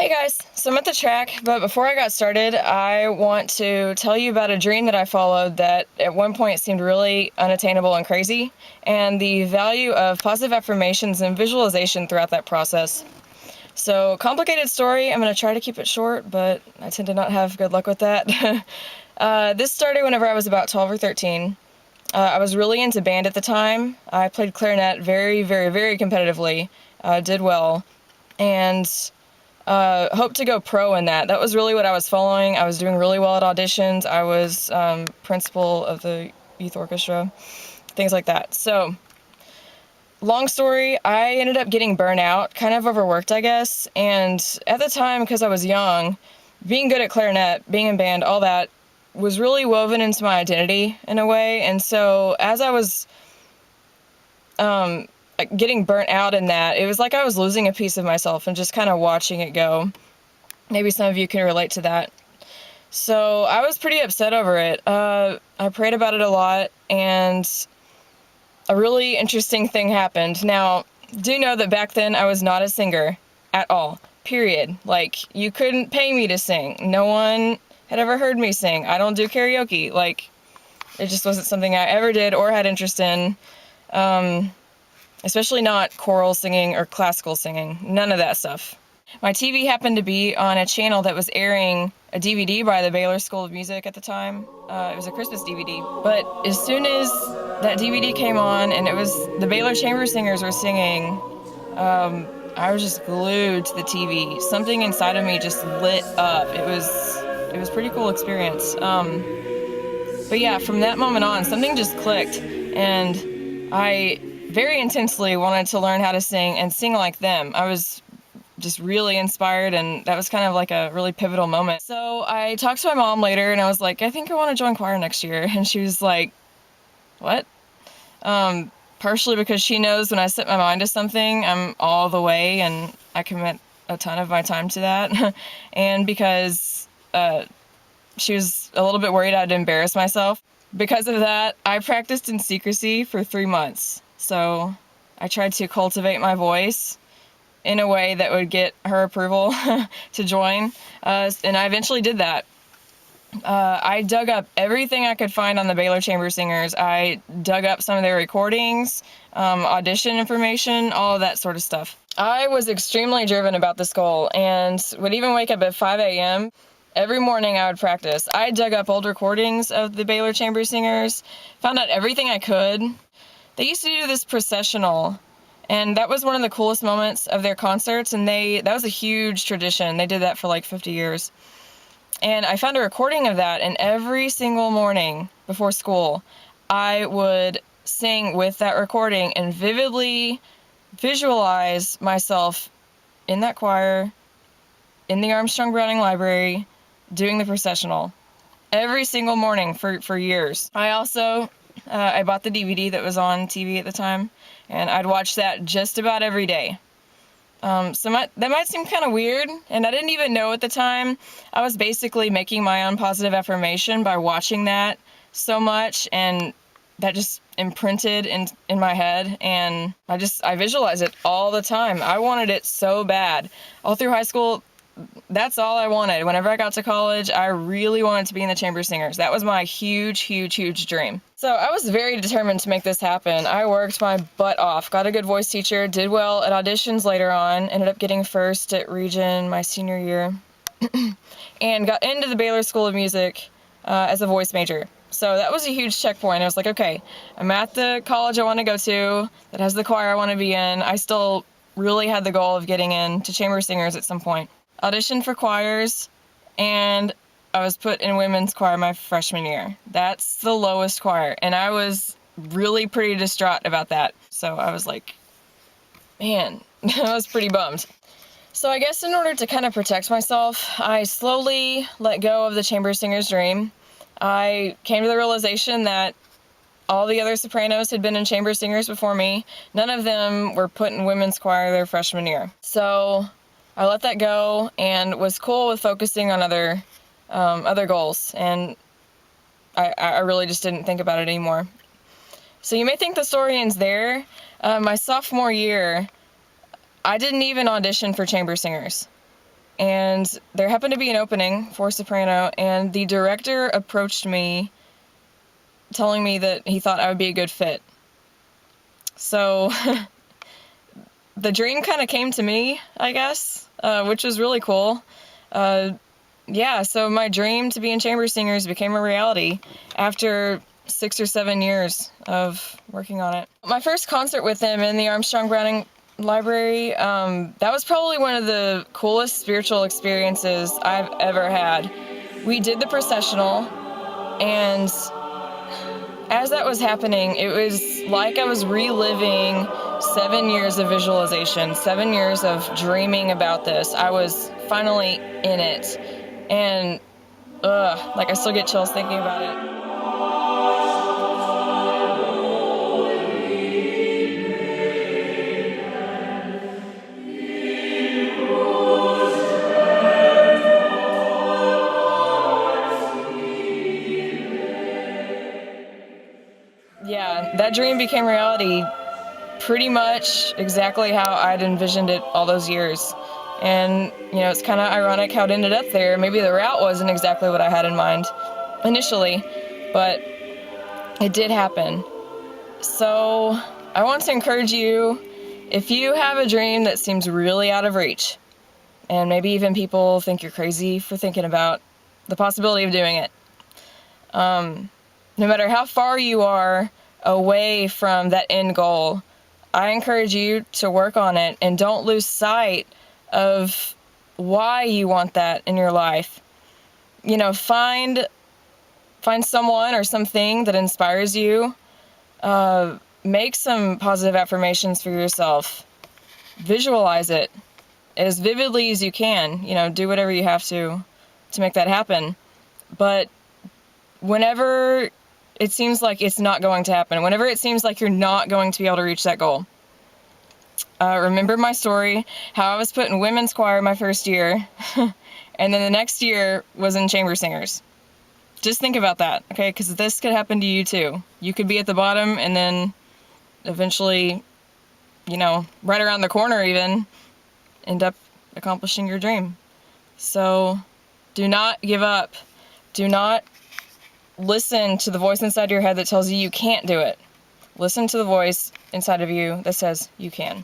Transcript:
Hey guys, so I'm at the track, but before I got started, I want to tell you about a dream that I followed that at one point seemed really unattainable and crazy, and the value of positive affirmations and visualization throughout that process. So, complicated story, I'm going to try to keep it short, but I tend to not have good luck with that. This started whenever I was about 12 or 13. I was really into band at the time. I played clarinet very, very, very competitively, did well, and hoped to go pro in that. That was really what I was following. I was doing really well at auditions. I was principal of the youth orchestra, things like that. So, long story, I ended up getting burnt out, kind of overworked, I guess. And at the time, because I was young, being good at clarinet, being in band, all that was really woven into my identity in a way. And so as I was getting burnt out in that, it was like I was losing a piece of myself and just kind of watching it go. Maybe some of you can relate to that. So I was pretty upset over it. I prayed about it a lot, and a really interesting thing happened. Now, do know that back then I was not a singer at all, period. Like, you couldn't pay me to sing. No one had ever heard me sing. I don't do karaoke. Like, it just wasn't something I ever did or had interest in. Especially not choral singing or classical singing. None of that stuff. My TV happened to be on a channel that was airing a DVD by the Baylor School of Music at the time. It was a Christmas DVD. But as soon as that DVD came on and it was the Baylor Chamber Singers were singing, I was just glued to the TV. Something inside of me just lit up. It was a pretty cool experience. But yeah, from that moment on, something just clicked, and I very intensely wanted to learn how to sing and sing like them. I was just really inspired, and that was kind of like a really pivotal moment. So I talked to my mom later, and I was like, I think I want to join choir next year. And she was like, what? Partially because she knows when I set my mind to something, I'm all the way, and I commit a ton of my time to that. And because she was a little bit worried I'd embarrass myself. Because of that, I practiced in secrecy for 3 months. So I tried to cultivate my voice in a way that would get her approval to join, and I eventually did that. I dug up everything I could find on the Baylor Chamber Singers. I dug up some of their recordings, audition information, all of that sort of stuff. I was extremely driven about this goal and would even wake up at 5 a.m. Every morning I would practice. I dug up old recordings of the Baylor Chamber Singers, found out everything I could. They used to do this processional, and that was one of the coolest moments of their concerts, and that was a huge tradition. They did that for like 50 years. And I found a recording of that, and every single morning before school, I would sing with that recording and vividly visualize myself in that choir, in the Armstrong Browning Library, doing the processional. Every single morning for years. I also I bought the DVD that was on TV at the time, and I'd watch that just about every day. That might seem kind of weird, and I didn't even know at the time. I was basically making my own positive affirmation by watching that so much, and that just imprinted in my head, and I visualize it all the time. I wanted it so bad. All through high school, that's all I wanted. Whenever I got to college, I really wanted to be in the Chamber Singers. That was my huge, huge, huge dream. So I was very determined to make this happen. I worked my butt off, got a good voice teacher, did well at auditions later on, ended up getting first at Region my senior year, and got into the Baylor School of Music as a voice major. So that was a huge checkpoint. I was like, okay, I'm at the college I want to go to that has the choir I want to be in. I still really had the goal of getting into Chamber Singers at some point. Auditioned for choirs, and I was put in women's choir my freshman year. That's the lowest choir, and I was really pretty distraught about that. So I was like, man, I was pretty bummed. So I guess in order to kind of protect myself, I slowly let go of the Chamber Singers dream. I came to the realization that all the other sopranos had been in Chamber Singers before me. None of them were put in women's choir their freshman year. So I let that go and was cool with focusing on other goals, and I really just didn't think about it anymore. So you may think the story ends there. My sophomore year, I didn't even audition for Chamber Singers. and there happened to be an opening for soprano, and the director approached me telling me that he thought I would be a good fit. So the dream kind of came to me, I guess, which was really cool. Yeah, so my dream to be in Chamber Singers became a reality after 6 or 7 years of working on it. My first concert with them in the Armstrong Browning Library, that was probably one of the coolest spiritual experiences I've ever had. We did the processional, and as that was happening, it was like I was reliving 7 years of visualization, 7 years of dreaming about this. I was finally in it, and like I still get chills thinking about it. Yeah, that dream became reality pretty much exactly how I'd envisioned it all those years. And, it's kind of ironic how it ended up there. Maybe the route wasn't exactly what I had in mind initially, but it did happen. So I want to encourage you, if you have a dream that seems really out of reach, and maybe even people think you're crazy for thinking about the possibility of doing it, no matter how far you are away from that end goal, I encourage you to work on it and don't lose sight of why you want that in your life. Find someone or something that inspires you. Make some positive affirmations for yourself. Visualize it as vividly as you can. Do whatever you have to make that happen. But whenever it seems like it's not going to happen, whenever it seems like you're not going to be able to reach that goal, remember my story, how I was put in women's choir my first year, and then the next year was in Chamber Singers. Just think about that, okay? Because this could happen to you too. You could be at the bottom and then eventually, right around the corner even, end up accomplishing your dream. So do not give up. Do not listen to the voice inside your head that tells you you can't do it. Listen to the voice inside of you that says you can.